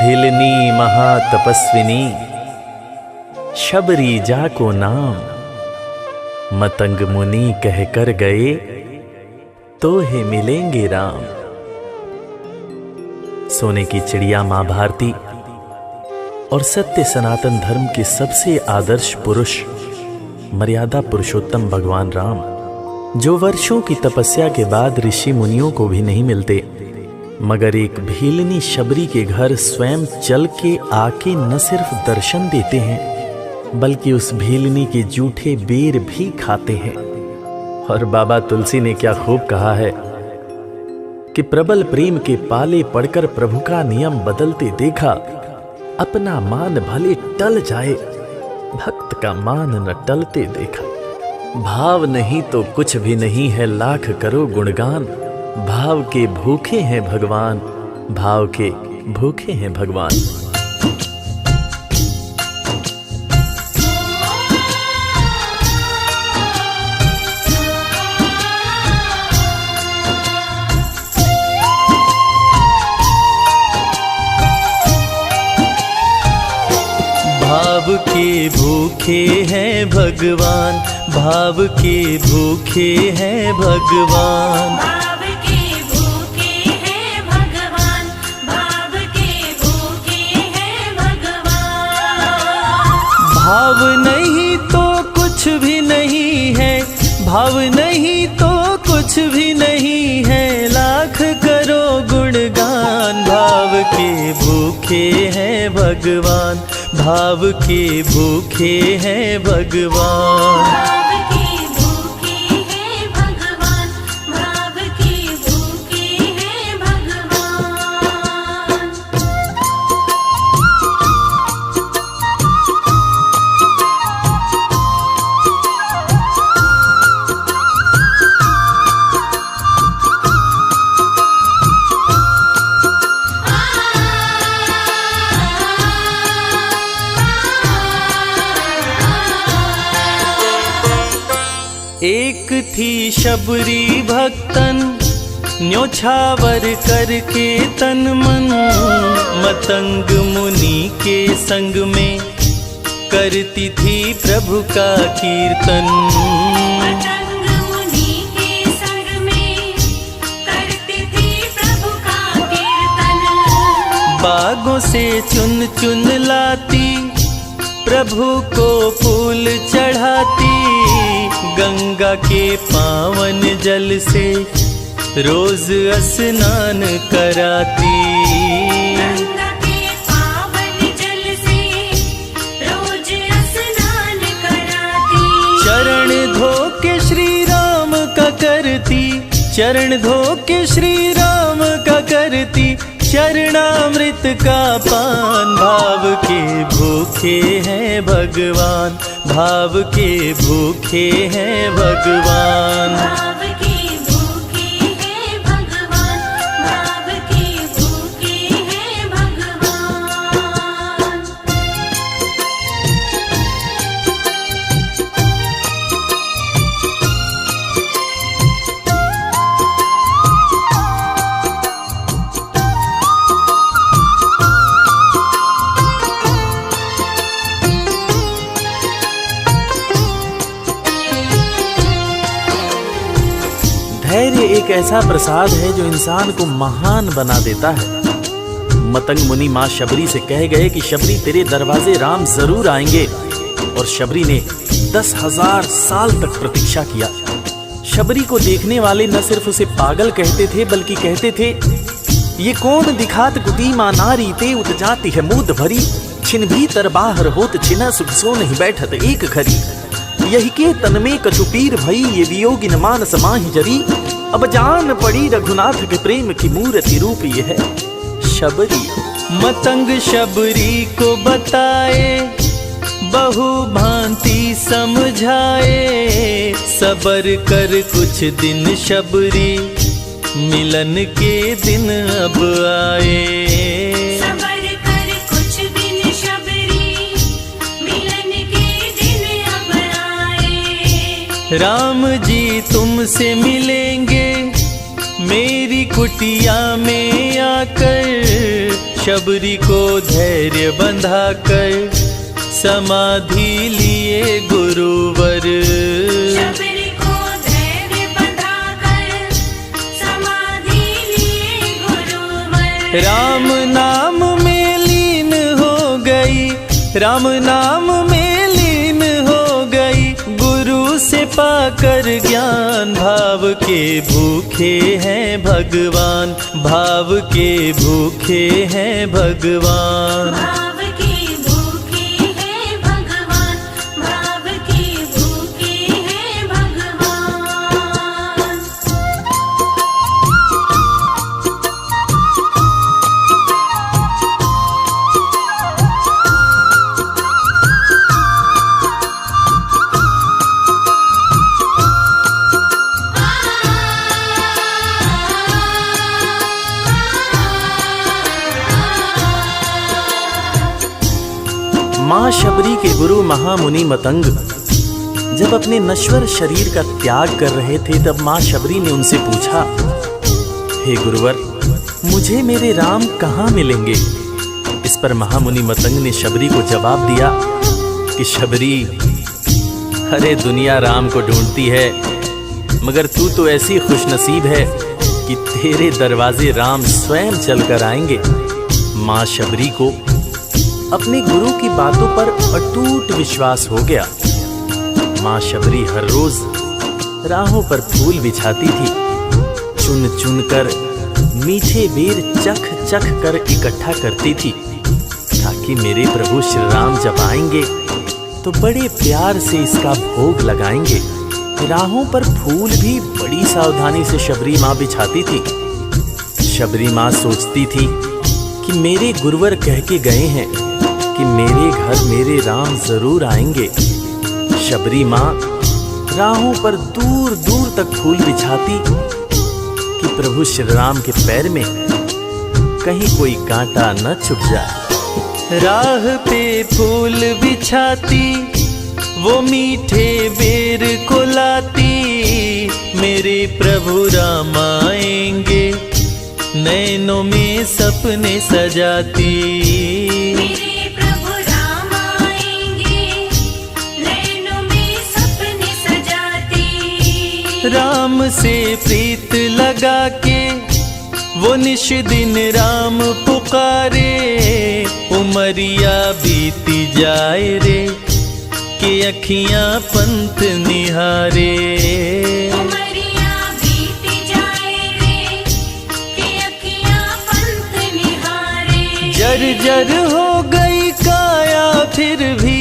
भिलनी महातपस्विनी शबरी जा को नाम, मतंग मुनि कह कर गए तो हे मिलेंगे राम। सोने की चिड़िया मां भारती और सत्य सनातन धर्म के सबसे आदर्श पुरुष मर्यादा पुरुषोत्तम भगवान राम, जो वर्षों की तपस्या के बाद ऋषि मुनियों को भी नहीं मिलते, मगर एक भीलनी शबरी के घर स्वयं चल के आके न सिर्फ दर्शन देते हैं बल्कि उस भीलनी के जूठे बेर भी खाते हैं। और बाबा तुलसी ने क्या खूब कहा है कि प्रबल प्रेम के पाले पड़कर प्रभु का नियम बदलते देखा, अपना मान भले टल जाए भक्त का मान न टलते देखा। भाव नहीं तो कुछ भी नहीं है, लाख करो गुणगान, भाव के भूखे हैं भगवान, भाव के भूखे हैं भगवान। भाव के भूखे हैं भगवान, भाव के भूखे हैं भगवान, भाव के भूखे हैं भगवान, भाव के भूखे हैं भगवान। भाव नहीं तो कुछ भी नहीं है, भाव नहीं तो कुछ भी नहीं है, लाख करो गुणगान। भाव के भूखे हैं भगवान, भाव के भूखे हैं भगवान। भाव के भूखे हैं भगवान, भाव के भूखे हैं भगवान। एक थी शबरी भक्तन, न्योछावर करके तन मन, मतंग मुनि के संग में करती थी प्रभु का कीर्तन। मतंग मुनि के संग में करती थी प्रभु का कीर्तन। बागों से चुन चुन लाती, प्रभु को फूल चढ़ाती, गंगा के पावन जल से रोज स्नान कराती। गंगा के पावन जल से रोज स्नान कराती। चरण धो के श्री राम का करती, चरण धो के श्री राम का करती, चरणामृत का पान। भाव के भूखे हैं भगवान, भाव के भूखे हैं भगवान। भाव के भूखे हैं भगवान, भाव के भूखे हैं भगवान। धैर्य एक ऐसा प्रसाद है जो इंसान को महान बना देता है। मतंग मुनि मां शबरी से कह गए कि शबरी तेरे दरवाजे राम जरूर आएंगे, और शबरी ने 10,000 साल तक प्रतीक्षा किया। शबरी को देखने वाले न सिर्फ उसे पागल कहते थे बल्कि कहते थे, ये कौन दिखात कुटी मां नारी ते उत जाती है मूद भरी, छिन भीतर बाहर होत छिना सुख सो नहीं बैठत एक घड़ी, यही के तन में कछुपीर भई ये वियोगिन मानस माहि जरी, अब जान पड़ी रघुनाथ के प्रेम की मूर्ति रूप ये है शबरी। मतंग शबरी को बताए, बहु भांति समझाए, सबर कर कुछ दिन शबरी, मिलन के दिन अब आए। सबर कर कुछ दिन शबरी, मिलन के दिन अब आए। राम जी तुमसे मिलेंगे मेरी कुटिया में आकर, शबरी को धैर्य बंधा कर समाधि लिए गुरुवर। शबरी को धैर्य बंधाकर समाधि लिए गुरुवर। राम नाम में लीन हो गई, राम नाम में लीन हो गई, गुरु से पाकर ज्ञान। भाव के भूखे हैं भगवान, भाव के भूखे हैं भगवान। भाव के भूखे हैं भगवान, भाव के भूखे हैं भगवान। माँ शबरी के गुरु महामुनि मतंग जब अपने नश्वर शरीर का त्याग कर रहे थे, तब माँ शबरी ने उनसे पूछा, हे गुरुवर, मुझे मेरे राम कहाँ मिलेंगे? इस पर महामुनि मतंग ने शबरी को जवाब दिया कि शबरी, अरे दुनिया राम को ढूंढती है, मगर तू तो ऐसी खुशनसीब है कि तेरे दरवाजे राम स्वयं चलकर आएंगे। माँ शबरी को अपने गुरु की बातों पर अटूट विश्वास हो गया। माँ शबरी हर रोज राहों पर फूल बिछाती थी, चुन चुन कर मीठे बेर चख चख कर इकट्ठा करती थी, ताकि मेरे प्रभु श्री राम जब आएंगे तो बड़े प्यार से इसका भोग लगाएंगे। राहों पर फूल भी बड़ी सावधानी से शबरी माँ बिछाती थी। शबरी माँ सोचती थी कि मेरे गुरुवर कह के गए हैं कि मेरे घर मेरे राम जरूर आएंगे। शबरी माँ राहों पर दूर दूर तक फूल बिछाती कि प्रभु श्री राम के पैर में कहीं कोई कांटा न चुभ जाए। राह पे फूल बिछाती, वो मीठे बेर को लाती, मेरे प्रभु राम आएंगे, नैनों में सपने सजाती। मेरे प्रभु राम आएंगे, नैनों में सपने सजाती। राम से प्रीत लगा के वो निश दिन राम पुकारे, उमरिया बीती जाए रे कि अखियां पंथ निहारे। उमरिया बीती जाए रे कि अखियां पंथ निहारे। जर्जर हो गई काया फिर भी,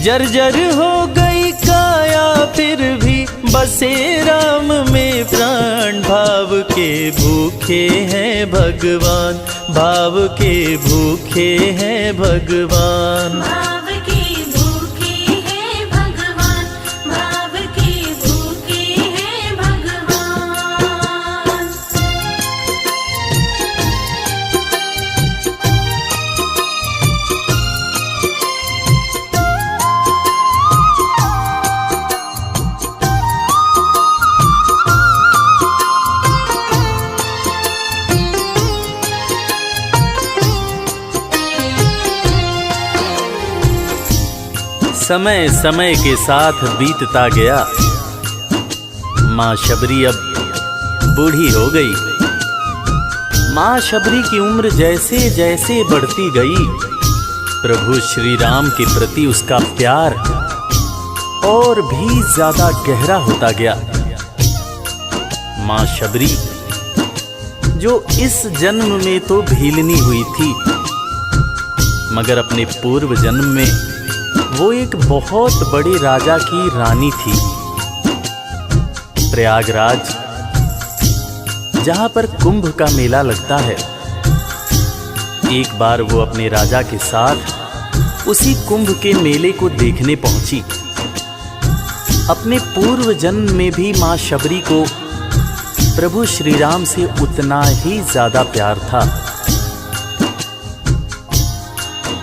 जर्जर हो गई काया फिर भी, बसे राम में प्राण। भाव के भूखे हैं भगवान, भाव के भूखे हैं भगवान। भाव के भूखे हैं भगवान, भाव के भूखे हैं भगवान। समय समय के साथ बीतता गया। माँ शबरी अब बूढ़ी हो गई। माँ शबरी की उम्र जैसे जैसे बढ़ती गई, प्रभु श्री राम के प्रति उसका प्यार और भी ज्यादा गहरा होता गया। माँ शबरी जो इस जन्म में तो भीलनी हुई थी, मगर अपने पूर्व जन्म में वो एक बहुत बड़े राजा की रानी थी। प्रयागराज, जहां पर कुंभ का मेला लगता है, एक बार वो अपने राजा के साथ उसी कुंभ के मेले को देखने पहुंची। अपने पूर्व जन्म में भी मां शबरी को प्रभु श्री राम से उतना ही ज्यादा प्यार था।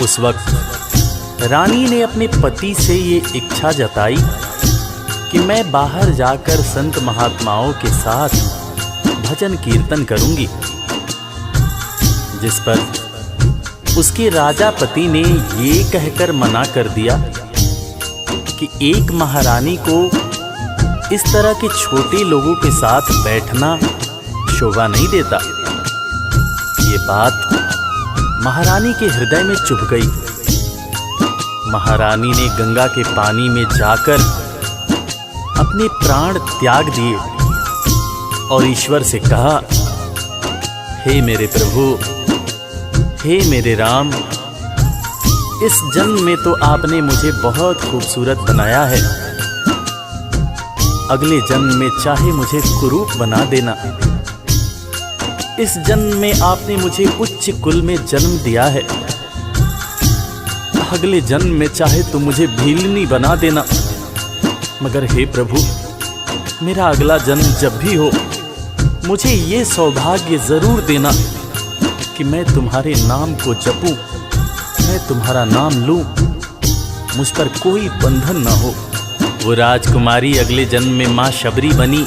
उस वक्त रानी ने अपने पति से ये इच्छा जताई कि मैं बाहर जाकर संत महात्माओं के साथ भजन कीर्तन करूंगी, जिस पर उसके राजा पति ने ये कहकर मना कर दिया कि एक महारानी को इस तरह के छोटे लोगों के साथ बैठना शोभा नहीं देता। ये बात महारानी के हृदय में चुभ गई। महारानी ने गंगा के पानी में जाकर अपने प्राण त्याग दिए और ईश्वर से कहा, हे मेरे प्रभु, हे मेरे राम, इस जन्म में तो आपने मुझे बहुत खूबसूरत बनाया है, अगले जन्म में चाहे मुझे कुरूप बना देना। इस जन्म में आपने मुझे उच्च कुल में जन्म दिया है, अगले जन्म में चाहे तो मुझे भीलनी बना देना। मगर हे प्रभु, मेरा अगला जन्म जब भी हो, मुझे ये सौभाग्य जरूर देना कि मैं तुम्हारे नाम को जपूं, मैं तुम्हारा नाम लूं, मुझ पर कोई बंधन ना हो। वो राजकुमारी अगले जन्म में माँ शबरी बनी,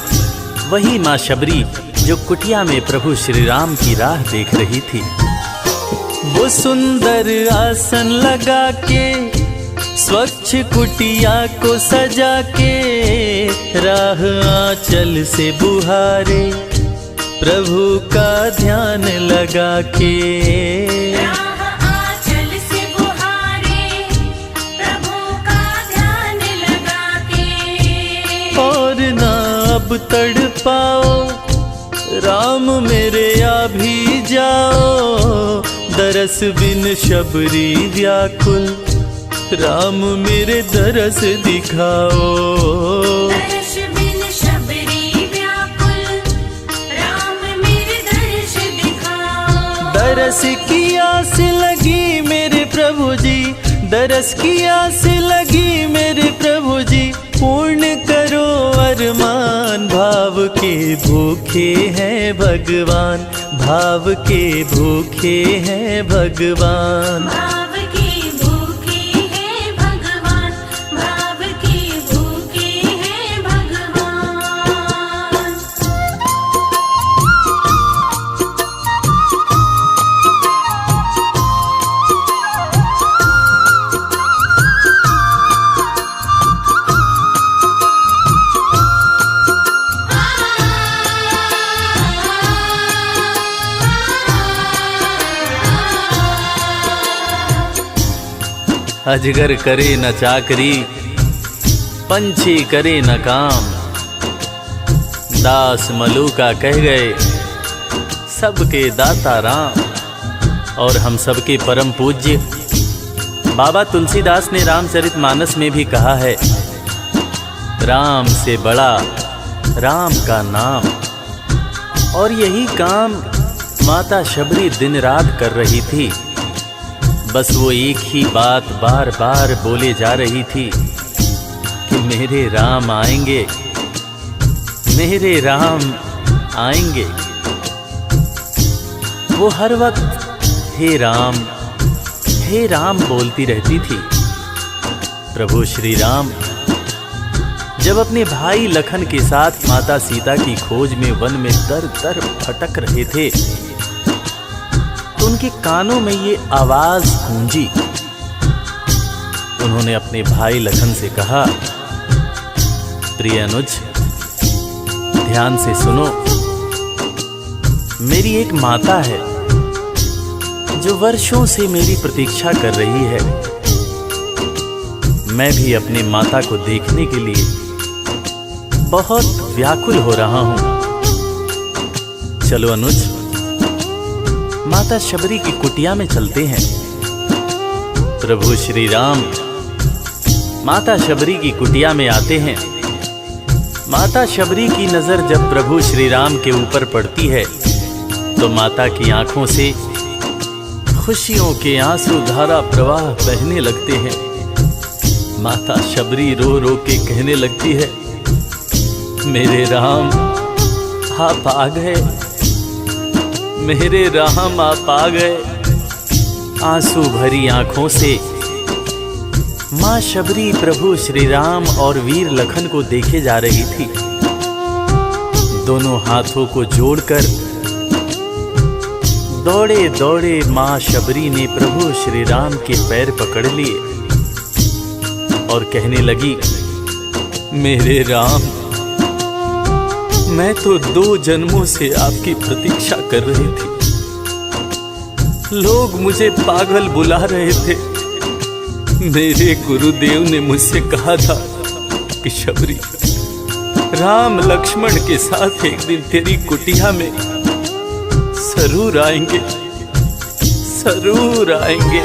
वही माँ शबरी जो कुटिया में प्रभु श्री राम की राह देख रही थी। वो सुंदर आसन लगा के, स्वच्छ कुटिया को सजा के, राह आंचल से बुहारे, प्रभु का ध्यान लगा के। राह आंचल से बुहारे, प्रभु का ध्यान लगा के। और ना अब तड़पाओ, राम मेरे आ भी जाओ, दरस बिन शबरी व्याकुल, राम मेरे दरस दिखाओ। दर्श बिन शबरी व्याकुल, राम मेरे दर्श दिखाओ। दरस की आस लगी मेरे प्रभु जी, दरस की आस लगी मेरे प्रभु जी, पूर्ण करो अरमान। भाव के भूखे हैं भगवान, भाव के भूखे हैं भगवान। भाव के भूखे हैं भगवान, भाव के भूखे हैं भगवान। अजगर करे न चाकरी, पंछी करे न काम, दास मलूका कह गए सबके दाता राम। और हम सबके परम पूज्य बाबा तुलसीदास ने रामचरितमानस में भी कहा है, राम से बड़ा राम का नाम। और यही काम माता शबरी दिन रात कर रही थी। बस वो एक ही बात बार बार बोले जा रही थी कि मेरे राम आएंगे, मेरे राम आएंगे। वो हर वक्त हे राम बोलती रहती थी। प्रभु श्री राम जब अपने भाई लखन के साथ माता सीता की खोज में वन में दर दर भटक रहे थे, तो उनके कानों में ये आवाज गूंजी। उन्होंने अपने भाई लखन से कहा, प्रिय अनुज, ध्यान से सुनो। मेरी एक माता है जो वर्षों से मेरी प्रतीक्षा कर रही है। मैं भी अपने माता को देखने के लिए बहुत व्याकुल हो रहा हूं। चलो अनुज, माता शबरी की कुटिया में चलते हैं। प्रभु श्री राम माता शबरी की कुटिया में आते हैं। माता शबरी की नजर जब प्रभु श्री राम के ऊपर पड़ती है तो माता की आंखों से खुशियों के आंसू धारा प्रवाह बहने लगते हैं। माता शबरी रो रो के कहने लगती है, मेरे राम आप आ गए, मेरे राम आप आ गए। आंसू भरी आंखों से मां शबरी प्रभु श्री राम और वीर लखन को देखे जा रही थी। दोनों हाथों को जोड़कर दौड़े दौड़े माँ शबरी ने प्रभु श्री राम के पैर पकड़ लिए और कहने लगी, मेरे राम, मैं तो 2 जन्मों से आपकी प्रतीक्षा कर रही थी। लोग मुझे पागल बुला रहे थे। मेरे गुरुदेव ने मुझसे कहा था कि शबरी, राम लक्ष्मण के साथ एक दिन तेरी कुटिया में जरूर आएंगे, जरूर आएंगे।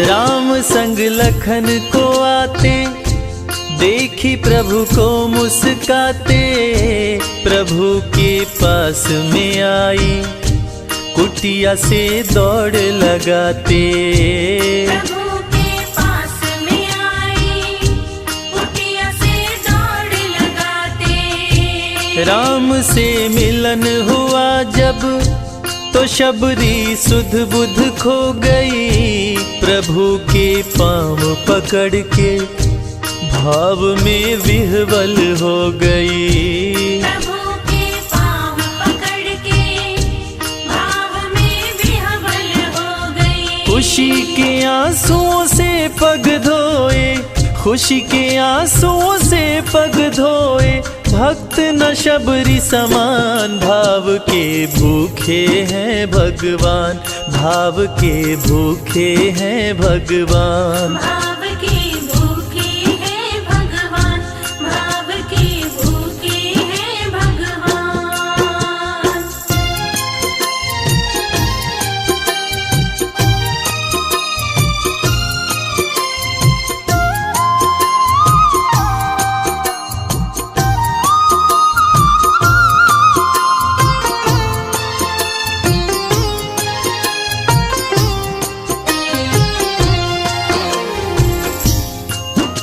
राम संग लखन को आते देखी प्रभु को मुस्काते, प्रभु के पास में आई कुटिया से दौड़ लगाते। प्रभु के पास में आई कुटिया से दौड़ लगाते। राम से मिलन हुआ जब तो शबरी सुध बुध खो गई, प्रभु के पाँव पकड़ के भाव में विह्वल हो गई। प्रभु के पाँव पकड़ के भाव में विह्वल हो गई। खुशी के आंसुओं से पग धोए, खुशी के आंसुओं से पग धोए, भक्त न शबरी समान, भाव के भूखे हैं भगवान, भाव के भूखे हैं भगवान। भाव के भूखे हैं भगवान, भाव के भूखे हैं भगवान।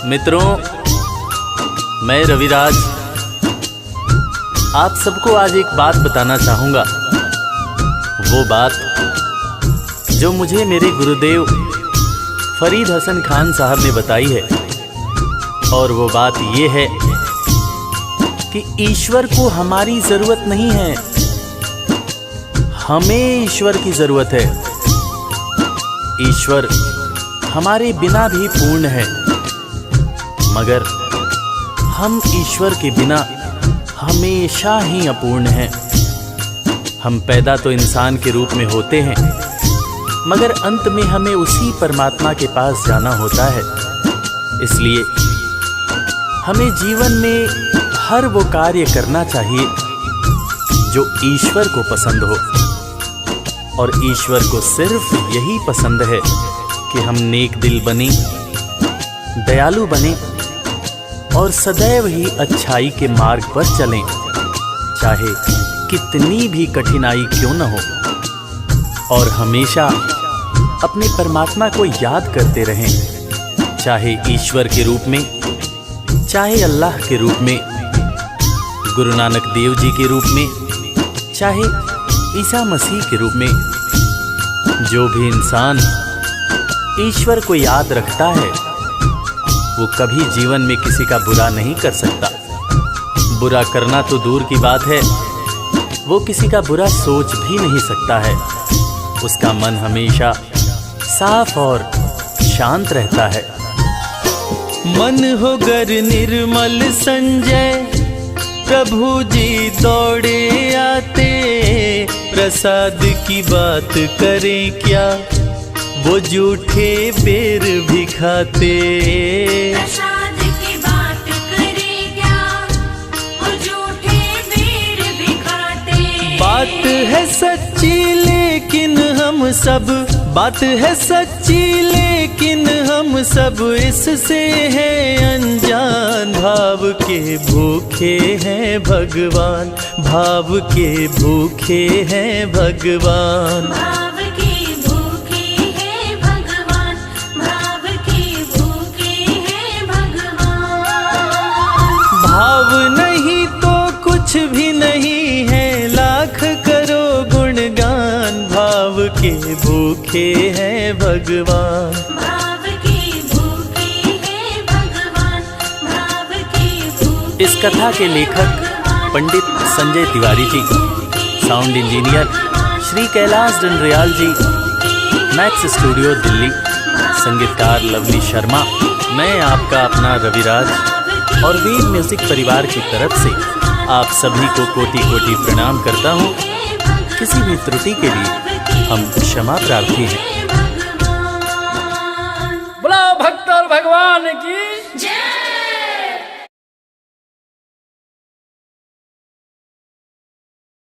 मित्रों, मैं रविराज आप सबको आज एक बात बताना चाहूंगा। वो बात जो मुझे मेरे गुरुदेव फरीद हसन खान साहब ने बताई है, और वो बात ये है कि ईश्वर को हमारी जरूरत नहीं है, हमें ईश्वर की जरूरत है। ईश्वर हमारे बिना भी पूर्ण है, मगर हम ईश्वर के बिना हमेशा ही अपूर्ण हैं। हम पैदा तो इंसान के रूप में होते हैं, मगर अंत में हमें उसी परमात्मा के पास जाना होता है। इसलिए हमें जीवन में हर वो कार्य करना चाहिए जो ईश्वर को पसंद हो, और ईश्वर को सिर्फ यही पसंद है कि हम नेक दिल बने, दयालु बने और सदैव ही अच्छाई के मार्ग पर चलें, चाहे कितनी भी कठिनाई क्यों न हो, और हमेशा अपने परमात्मा को याद करते रहें, चाहे ईश्वर के रूप में, चाहे अल्लाह के रूप में, गुरु नानक देव जी के रूप में, चाहे ईसा मसीह के रूप में। जो भी इंसान ईश्वर को याद रखता है वो कभी जीवन में किसी का बुरा नहीं कर सकता। बुरा करना तो दूर की बात है, वो किसी का बुरा सोच भी नहीं सकता है। उसका मन हमेशा साफ और शांत रहता है। मन हो गर निर्मल संजय, प्रभु जी दौड़े आते, प्रसाद की बात करें क्या, वो झूठे बेर भी खाते। प्रसाद की बात करें क्या, वो झूठे बेर भी खाते। बात है सच्ची लेकिन हम सब, बात है सच्ची लेकिन हम सब इससे हैं अनजान। भाव के भूखे हैं भगवान, भाव के भूखे हैं भगवान। भाव के भूखे हैं भगवान, भाव के भूखे हैं भगवान। भाव नहीं तो कुछ भी नहीं है, लाख करो गुणगान। भाव के भूखे हैं भगवान, भाव के भूखे हैं भगवान, भाव के भूखे। इस कथा के लेखक पंडित संजय तिवारी जी, साउंड इंजीनियर श्री कैलाश डंडरियाल जी, मैक्स स्टूडियो दिल्ली, संगीतकार लवली शर्मा। मैं आपका अपना रविराज और वीर म्यूजिक परिवार की तरफ से आप सभी को कोटि कोटि प्रणाम करता हूँ। किसी भी त्रुटि के लिए हम क्षमा प्रार्थी हैं।